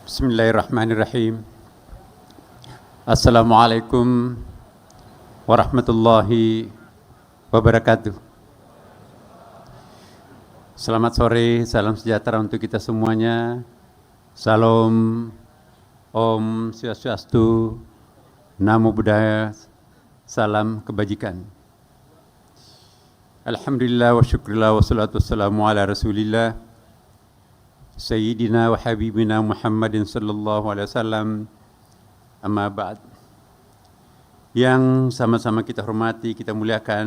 Bismillahirrahmanirrahim. Assalamualaikum warahmatullahi wabarakatuh. Selamat sore, salam sejahtera untuk kita semuanya. Salam, Om Swastiastu, Namo Buddhaya, salam kebajikan. Alhamdulillah wa syukurillah wa salatu wassalamu ala rasulillah Sayyidina wa Habibina Muhammadin sallallahu alaihi wasallam. Amma ba'd. Yang sama-sama kita hormati, kita muliakan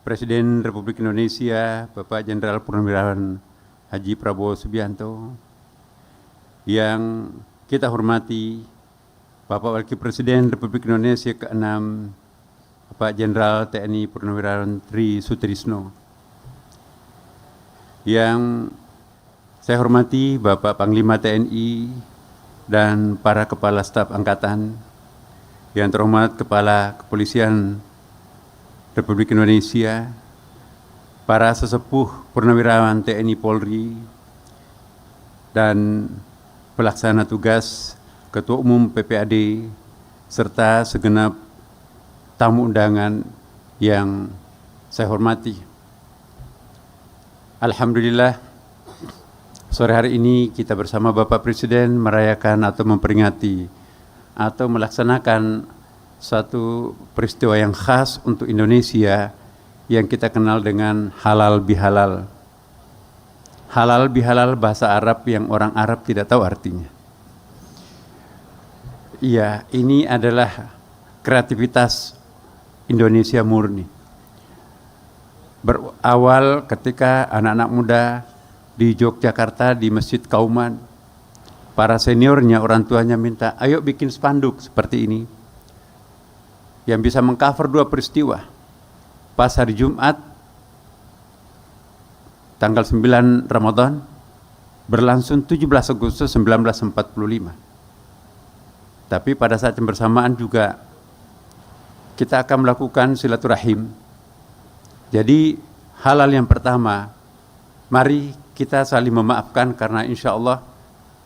Presiden Republik Indonesia Bapak Jenderal Purnawirawan Haji Prabowo Subianto. Yang kita hormati Bapak Wakil Presiden Republik Indonesia ke-6 Bapak Jenderal TNI Purnawirawan Tri Sutrisno. Yang saya hormati Bapak Panglima TNI dan para Kepala Staf Angkatan, yang terhormat Kepala Kepolisian Republik Indonesia, para sesepuh purnawirawan TNI Polri, dan pelaksana tugas Ketua Umum PPAD, serta segenap tamu undangan yang saya hormati. Alhamdulillah, sore hari ini kita bersama Bapak Presiden merayakan atau memperingati atau melaksanakan satu peristiwa yang khas untuk Indonesia yang kita kenal dengan halal bihalal. Halal bihalal bahasa Arab yang orang Arab tidak tahu artinya. Iya, ini adalah kreativitas Indonesia murni. Berawal ketika anak-anak muda di Yogyakarta di Masjid Kauman, para seniornya, orang tuanya minta, ayo bikin spanduk seperti ini yang bisa mengcover dua peristiwa. Pas hari Jumat tanggal 9 Ramadan berlangsung 17 Agustus 1945. Tapi pada saat yang bersamaan juga kita akan melakukan silaturahim. Jadi halal yang pertama, mari kita saling memaafkan, karena insya Allah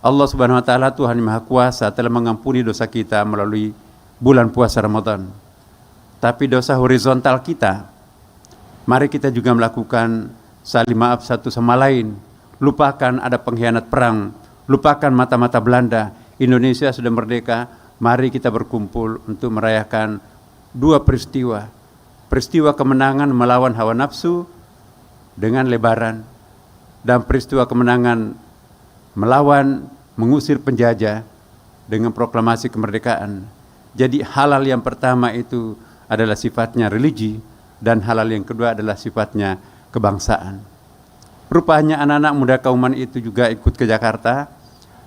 Allah Subhanahu Wa Taala Tuhan yang Maha Kuasa telah mengampuni dosa kita melalui bulan puasa Ramadan. Tapi dosa horizontal kita, mari kita juga melakukan saling maaf satu sama lain. Lupakan ada pengkhianat perang, lupakan mata-mata Belanda. Indonesia sudah merdeka. Mari kita berkumpul untuk merayakan dua peristiwa. Peristiwa kemenangan melawan hawa nafsu dengan Lebaran, dan peristiwa kemenangan melawan mengusir penjajah dengan proklamasi kemerdekaan. Jadi halal yang pertama itu adalah sifatnya religi, dan halal yang kedua adalah sifatnya kebangsaan. Rupanya anak-anak muda Kauman itu juga ikut ke Jakarta,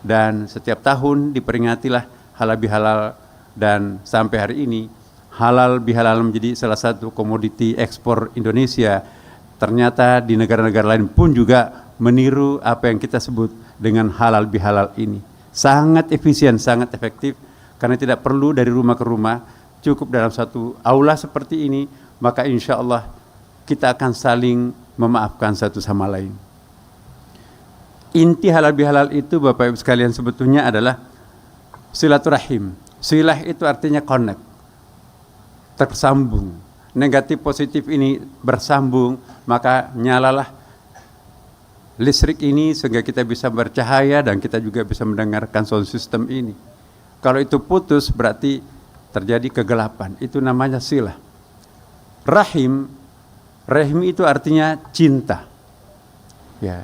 dan setiap tahun diperingatilah halal bihalal, dan sampai hari ini halal bihalal menjadi salah satu komoditi ekspor Indonesia. Ternyata di negara-negara lain pun juga meniru apa yang kita sebut dengan halal bihalal ini. Sangat efisien, sangat efektif, karena tidak perlu dari rumah ke rumah, cukup dalam satu aula seperti ini, maka insya Allah kita akan saling memaafkan satu sama lain. Inti halal bihalal itu Bapak Ibu sekalian sebetulnya adalah silaturahim. Silah itu artinya connect, tersambung. Negatif positif ini bersambung, maka nyalalah listrik ini sehingga kita bisa bercahaya dan kita juga bisa mendengarkan sound system ini. Kalau itu putus berarti terjadi kegelapan. Itu namanya silah. Rahim, rahim itu artinya cinta. Ya.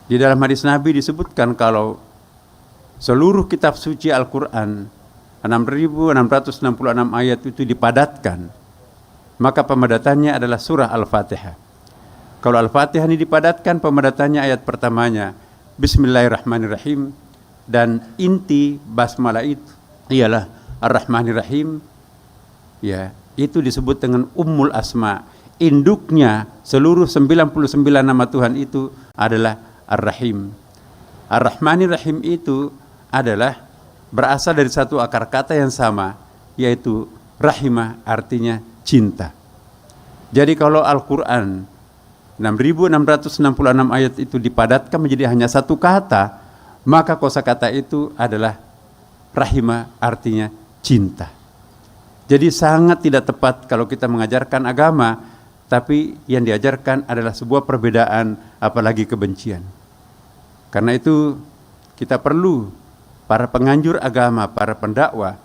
Di dalam hadis Nabi disebutkan kalau seluruh kitab suci Al-Quran 6.666 ayat itu dipadatkan, maka pemadatannya adalah surah Al-Fatihah. Kalau Al-Fatihah ini dipadatkan, pemadatannya ayat pertamanya Bismillahirrahmanirrahim, dan inti basmalah itu ialah Ar-Rahmanirrahim. Ya, itu disebut dengan Ummul Asma. Induknya seluruh 99 nama Tuhan itu adalah Ar-Rahim. Ar-Rahmanirrahim itu adalah berasal dari satu akar kata yang sama, yaitu rahimah, artinya cinta. Jadi kalau Al-Quran 6.666 ayat itu dipadatkan menjadi hanya satu kata, maka kosakata itu adalah rahimah, artinya cinta. Jadi sangat tidak tepat kalau kita mengajarkan agama, tapi yang diajarkan adalah sebuah perbedaan, apalagi kebencian. Karena itu kita perlu para penganjur agama, para pendakwah,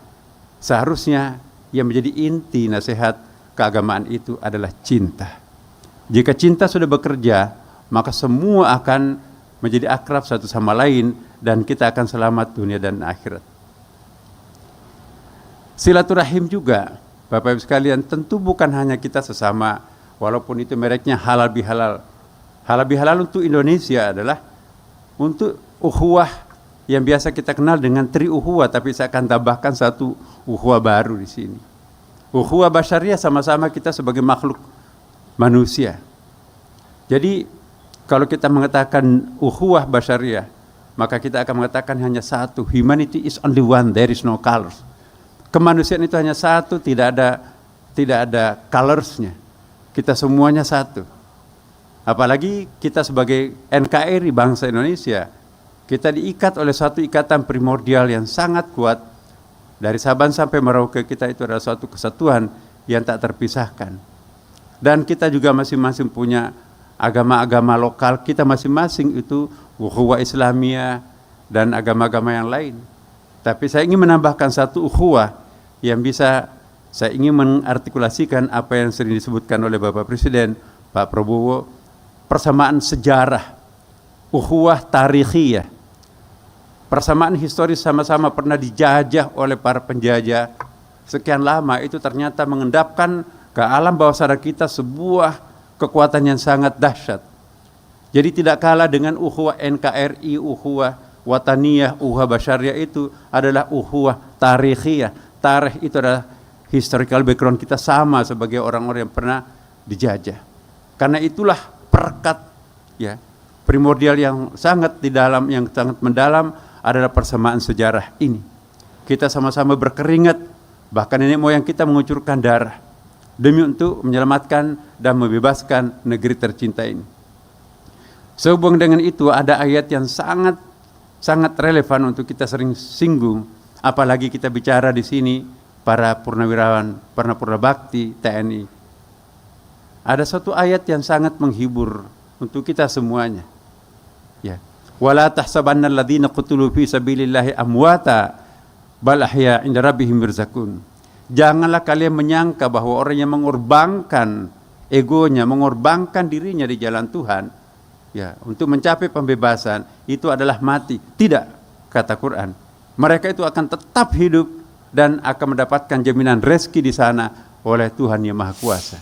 seharusnya yang menjadi inti nasihat keagamaan itu adalah cinta. Jika cinta sudah bekerja, maka semua akan menjadi akrab satu sama lain dan kita akan selamat dunia dan akhirat. Silaturahim juga, Bapak Ibu sekalian, tentu bukan hanya kita sesama, walaupun itu mereknya halal bihalal. Halal bihalal untuk Indonesia adalah untuk ukhuwah yang biasa kita kenal dengan tri ukhuwah, tapi saya akan tambahkan satu ukhuwah baru di sini. Ukhuwah basyariah, sama-sama kita sebagai makhluk manusia. Jadi kalau kita mengatakan ukhuwah basyariah, maka kita akan mengatakan hanya satu, humanity is only one, there is no colors. Kemanusiaan itu hanya satu, tidak ada colorsnya. Kita semuanya satu. Apalagi kita sebagai NKRI bangsa Indonesia, kita diikat oleh satu ikatan primordial yang sangat kuat. Dari Sabang sampai Merauke kita itu adalah suatu kesatuan yang tak terpisahkan. Dan kita juga masing-masing punya agama-agama lokal, kita masing-masing itu ukhuwah Islamiyah dan agama-agama yang lain. Tapi saya ingin menambahkan satu ukhuwah yang bisa saya ingin mengartikulasikan apa yang sering disebutkan oleh Bapak Presiden, Pak Prabowo, persamaan sejarah, ukhuwah tarikhiyah. Persamaan historis, sama-sama pernah dijajah oleh para penjajah. Sekian lama itu ternyata mengendapkan ke alam bawah sadar kita sebuah kekuatan yang sangat dahsyat. Jadi tidak kalah dengan ukhuwah NKRI, ukhuwah wataniyah, ukhuwah basyariah, itu adalah ukhuwah tarikhiyah. Tarikh itu adalah historical background kita sama sebagai orang-orang yang pernah dijajah. Karena itulah perekat ya primordial yang sangat di dalam, yang sangat mendalam adalah persamaan sejarah ini. Kita sama-sama berkeringat, bahkan nenek moyang kita mengucurkan darah demi untuk menyelamatkan dan membebaskan negeri tercinta ini. Sehubungan dengan itu ada ayat yang sangat relevan untuk kita sering singgung, apalagi kita bicara di sini para purnawirawan, purnawira bakti TNI. Ada satu ayat yang sangat menghibur untuk kita semuanya. Ya. Wala tahsabanna alladziina qutilu fi sabilillahi amwata bal ahya 'inda rabbihim yurzaqun. Janganlah kalian menyangka bahwa orang yang mengorbankan egonya, mengorbankan dirinya di jalan Tuhan, ya, untuk mencapai pembebasan, itu adalah mati. Tidak, kata Quran. Mereka itu akan tetap hidup dan akan mendapatkan jaminan rezeki di sana oleh Tuhan yang Maha Kuasa.